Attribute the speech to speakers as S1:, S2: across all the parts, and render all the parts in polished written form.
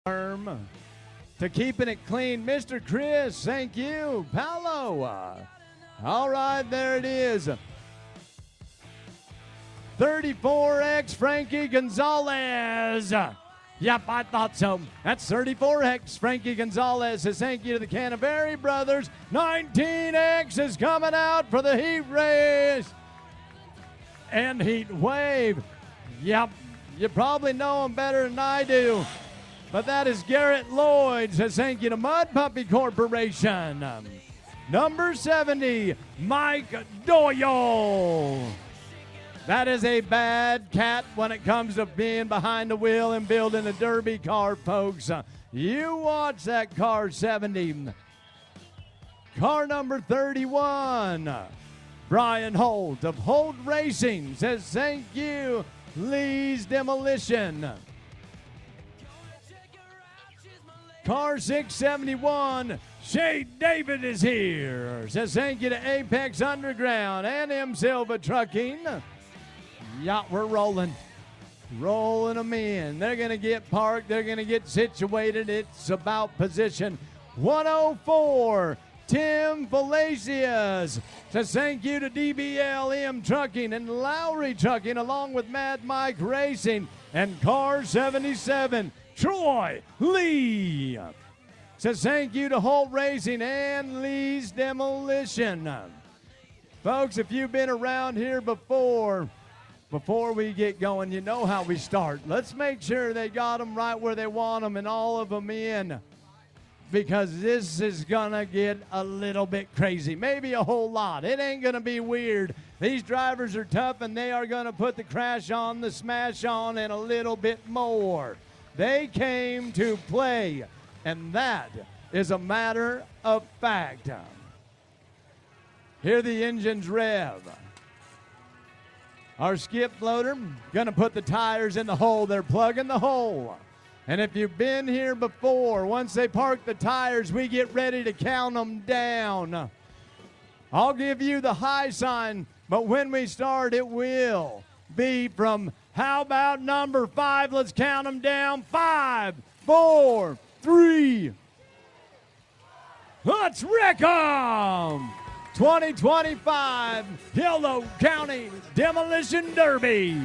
S1: To keeping it clean, Mr. Chris, thank you. Paolo. All right, there it is. 34X Frankie Gonzalez. Yep, I thought so. That's 34X Frankie Gonzalez says thank you to the Canterbury brothers. 19X is coming out for the heat race and heat wave. Yep, you probably know him better than I do. But that is Garrett Lloyd says thank you to Mud Puppy Corporation. Number 70, Mike Doyle. That is a bad cat when it comes to being behind the wheel and building a derby car, folks. You watch that car 70. Car number 31, Brian Holt of Holt Racing says thank you, Lee's Demolition. Car 671, Shade David is here. Says thank you to Apex Underground and M Silva Trucking. Yeah, we're rolling. Rolling them in. They're going to get parked. They're going to get situated. It's about position 104. Tim Palacios says thank you to DBLM Trucking and Lowry Trucking along with Mad Mike Racing and Car 77. Troy Lee says thank you to Holt Racing and Lee's Demolition. Folks, if you've been around here before we get going, you know how we start. Let's make sure they got them right where they want them and all of them in, because this is going to get a little bit crazy, maybe a whole lot. It ain't going to be weird. These drivers are tough, and they are going to put the crash on, the smash on, and a little bit more. They came to play, and that is a matter of fact. Hear the engines rev. Our skip loader going to put the tires in the hole. They're plugging the hole. And if you've been here before, once they park the tires, we get ready to count them down. I'll give you the high sign, but when we start, it will be from, how about number 5? Let's count them down. 5, 4, 3. Let's wreck 'em. 2025 Yolo County Demolition Derby.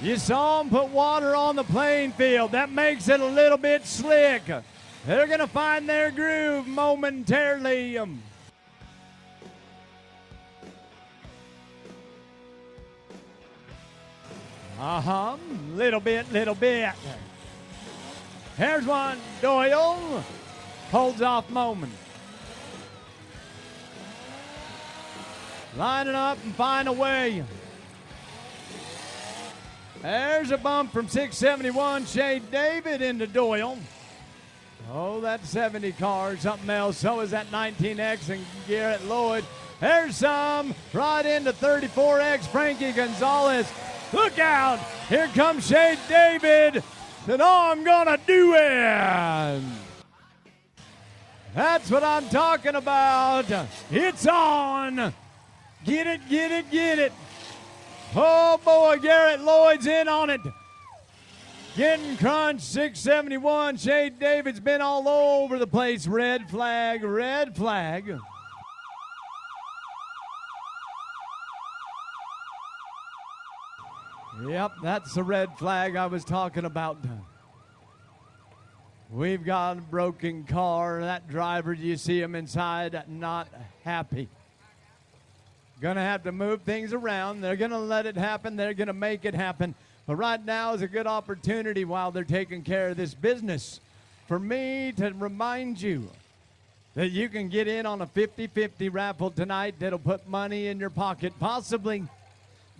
S1: You saw them put water on the playing field. That makes it a little bit slick. They're going to find their groove momentarily. Little bit. Here's one. Doyle holds off moment. Line it up and find a way. There's a bump from 671 Shade David into Doyle. Oh, that 70 car, something else. So is that 19X and Garrett Lloyd. There's some right into 34X Frankie Gonzalez. Look out. Here comes Shade David. And I'm going to do it. That's what I'm talking about. It's on. Get it. Oh, boy, Garrett Lloyd's in on it. Getting crunched, 671. Shade David's been all over the place. Red flag. Yep, that's the red flag I was talking about. We've got a broken car. That driver, you see him inside, not happy. Going to have to move things around. They're going to let it happen. They're going to make it happen. But right now is a good opportunity while they're taking care of this business for me to remind you that you can get in on a 50-50 raffle tonight that'll put money in your pocket, possibly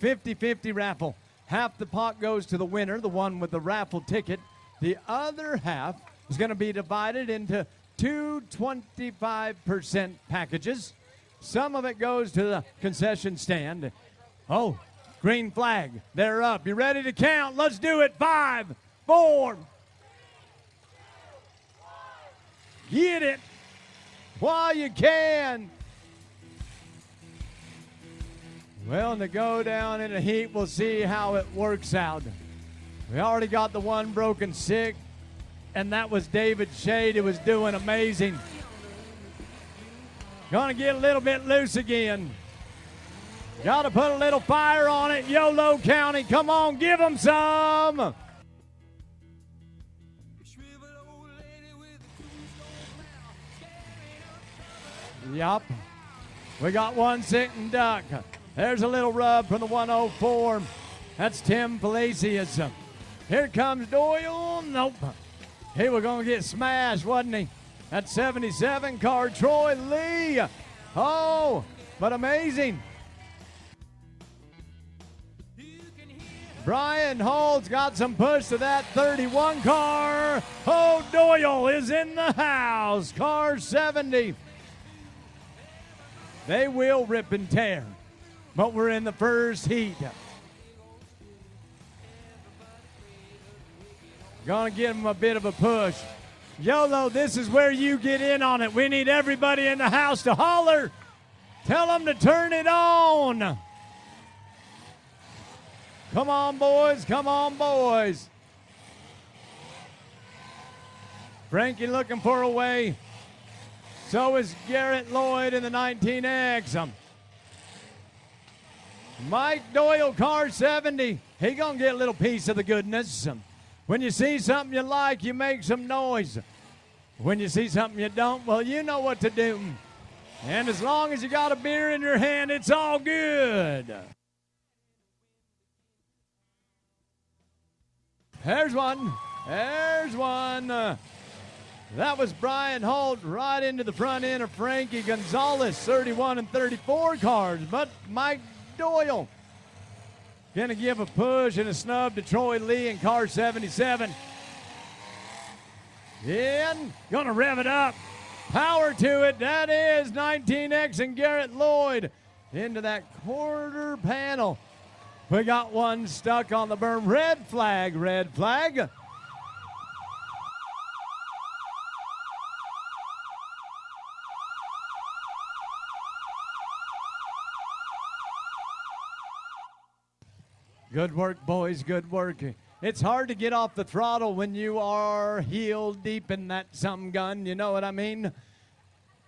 S1: 50-50 raffle. Half the pot goes to the winner, the one with the raffle ticket. The other half is going to be divided into two 25% packages. Some of it goes to the concession stand. Oh, green flag. They're up. You ready to count? Let's do it. 5, 4. Get it while you can. Well, to go down in the heat, we'll see how it works out. We already got the one broken sick, and that was David Shade, who was doing amazing. Gonna get a little bit loose again. Gotta put a little fire on it, Yolo County. Come on, give them some. Yup. We got one sitting duck. There's a little rub from the 104. That's Tim Palacios. Here comes Doyle. Nope. He was going to get smashed, wasn't he? That's 77 car Troy Lee. Oh, but amazing. Brian Hull's got some push to that 31 car. Oh, Doyle is in the house. Car 70. They will rip and tear, but we're in the first heat. Gonna give them a bit of a push. Yolo, this is where you get in on it. We need everybody in the house to holler. Tell them to turn it on. Come on, boys. Come on, boys. Frankie looking for a way. So is Garrett Lloyd in the 19X. Mike Doyle, car 70. He gonna get a little piece of the goodness. When you see something you like, you make some noise. When you see something you don't, well, you know what to do. And as long as you got a beer in your hand, it's all good. There's one. There's one. That was Brian Holt right into the front end of Frankie Gonzalez, 31 and 34 cars. But Mike Doyle going to give a push and a snub to Troy Lee in car 77. In, going to rev it up. Power to it. That is 19X and Garrett Lloyd into that quarter panel. We got one stuck on the berm. Red flag, red flag. Good work, boys, good work. It's hard to get off the throttle when you are heel deep in that some gun, you know what I mean?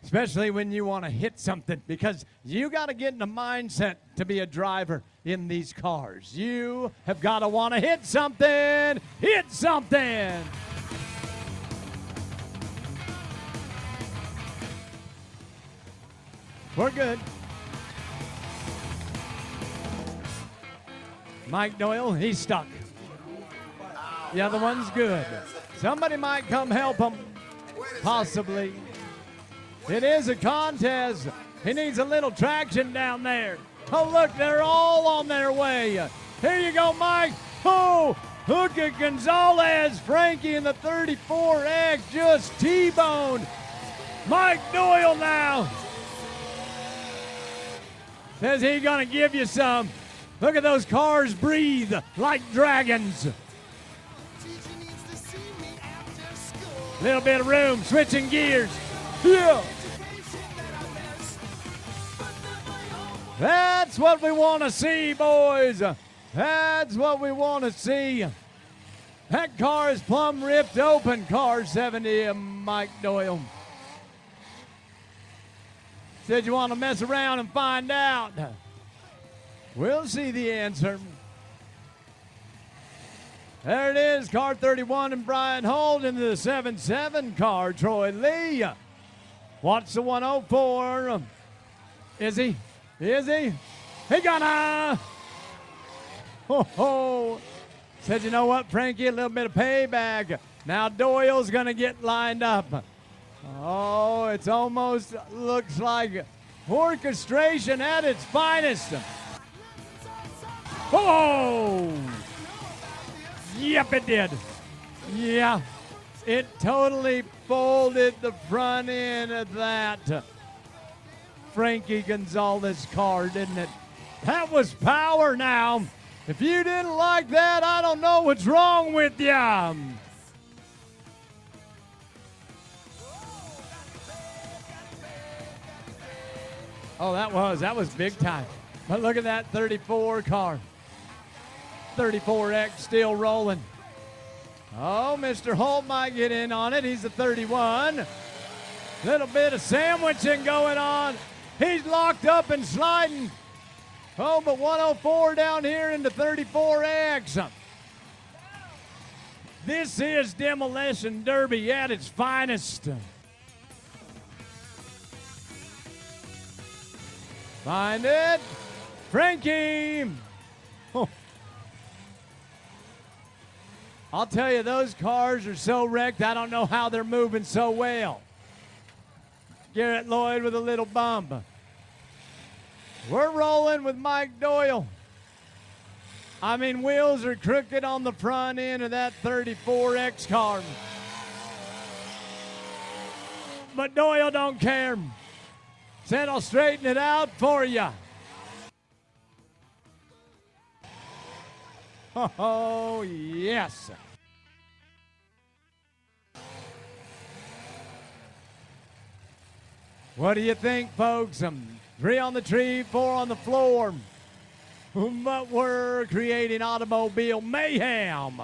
S1: Especially when you want to hit something, because you got to get in the mindset to be a driver in these cars. You have got to want to hit something. Hit something. We're good. Mike Doyle, he's stuck. The other one's good. Somebody might come help him, possibly. It is a contest. He needs a little traction down there. Oh, look, they're all on their way. Here you go, Mike. Oh, look at Gonzalez. Frankie in the 34X just T-boned. Mike Doyle now. Says he's going to give you some. Look at those cars breathe like dragons. Little bit of room, switching gears. Yeah. That's what we want to see, boys. That's what we want to see. That car is plumb ripped open, car 70 and Mike Doyle. Said you want to mess around and find out. We'll see the answer. There it is, car 31 and Brian Holt into the 7-7 car, Troy Lee. Watch the 104. Is he? Is he? He gonna. Ho. Said, you know what, Frankie, a little bit of payback. Now Doyle's gonna get lined up. Oh, it's almost looks like orchestration at its finest. Oh! Yep, it did. Yeah, it totally folded the front end of that Frankie Gonzalez car, didn't it? That was power now. If you didn't like that, I don't know what's wrong with you. Oh, that was big time. But look at that 34 car. 34X still rolling. Oh, Mr. Holt might get in on it. He's a 31. Little bit of sandwiching going on. He's locked up and sliding. Oh, but 104 down here into 34X. This is Demolition Derby at its finest. Find it. Frankie. Oh. I'll tell you, those cars are so wrecked, I don't know how they're moving so well. Garrett Lloyd with a little bump. We're rolling with Mike Doyle. I mean, wheels are crooked on the front end of that 34X car. But Doyle don't care. Said, I'll straighten it out for you. Oh, yes. What do you think, folks? 3 on the tree, 4 on the floor. But we're creating automobile mayhem.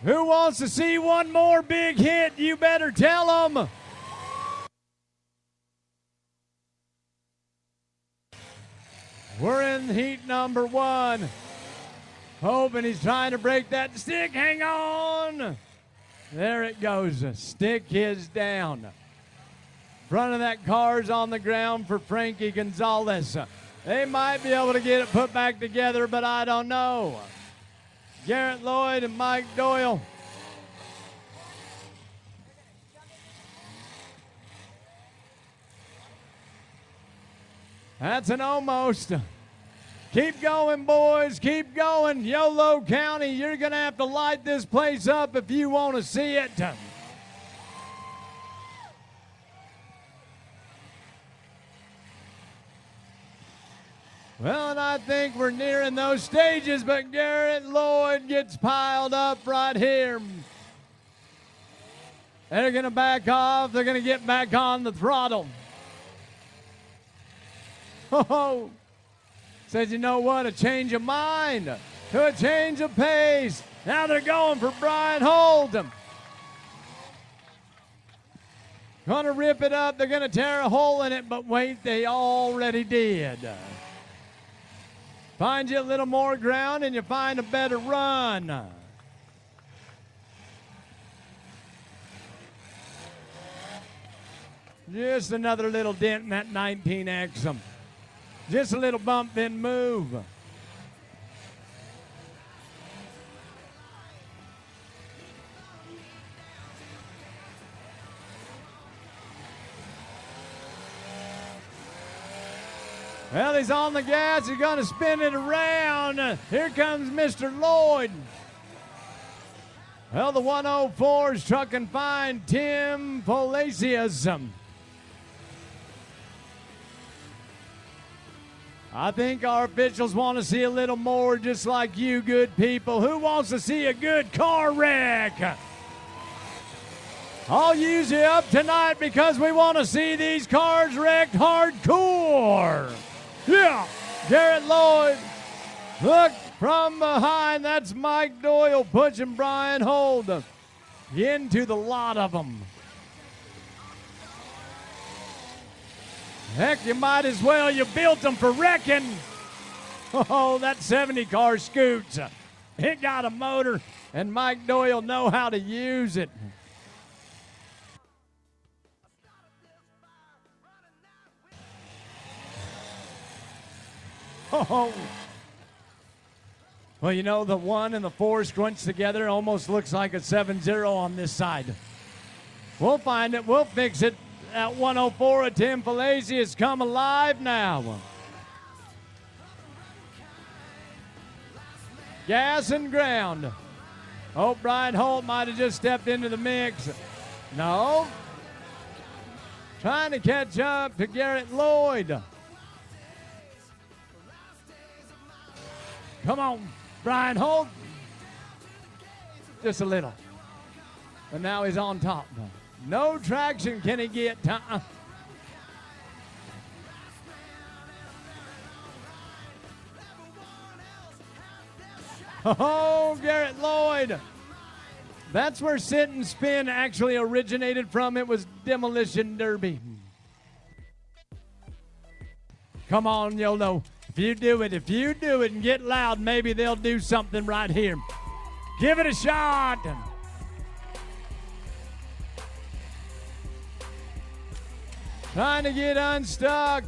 S1: Who wants to see one more big hit? You better tell them. We're in heat number 1. Hoping he's trying to break that stick. Hang on. There it goes. Stick is down. Front of that car's on the ground for Frankie Gonzalez. They might be able to get it put back together, but I don't know. Garrett Lloyd and Mike Doyle. That's an almost. Keep going, boys. Keep going. Yolo County, you're going to have to light this place up if you want to see it. Well, and I think we're nearing those stages, but Garrett Lloyd gets piled up right here. They're going to back off. They're going to get back on the throttle. Oh, says, you know what, a change of mind, to a change of pace. Now they're going for Brian Holt. Gonna rip it up. They're gonna tear a hole in it, but wait, they already did. Find you a little more ground and you find a better run. Just another little dent in that 19X. Just a little bump, then move. Well, he's on the gas. He's going to spin it around. Here comes Mr. Lloyd. Well, the 104 is trucking fine. Tim Palacios. I think our officials want to see a little more, just like you good people. Who wants to see a good car wreck? I'll use you up tonight because we want to see these cars wrecked hardcore. Yeah, Garrett Lloyd. Look from behind. That's Mike Doyle pushing Brian Holt into the lot of them. Heck, you might as well. You built them for wrecking. Oh, that 70 car scoots. It got a motor, and Mike Doyle know how to use it. Oh. Well, you know, the 1 and the 4 scrunched together almost looks like a 7-0 on this side. We'll find it. We'll fix it. At 104, Tim Palazzi has come alive now. Gas and ground. Oh, Brian Holt might have just stepped into the mix. No. Trying to catch up to Garrett Lloyd. Come on, Brian Holt. Just a little. And now he's on top. No traction can he get. Oh, Garrett Lloyd. That's where sit and spin actually originated from. It was Demolition Derby. Come on, Yolo. If you do it and get loud, maybe they'll do something right here. Give it a shot. Trying to get unstuck.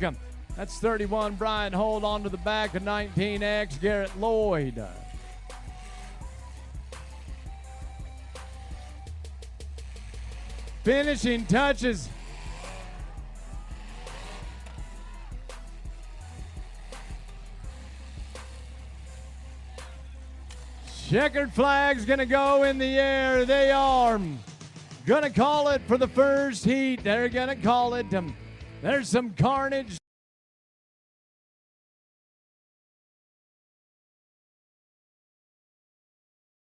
S1: That's 31, Brian Holt onto the back of 19X, Garrett Lloyd. Finishing touches. Checkered flag's gonna go in the air. They are gonna call it for the first heat. They're gonna call it. There's some carnage.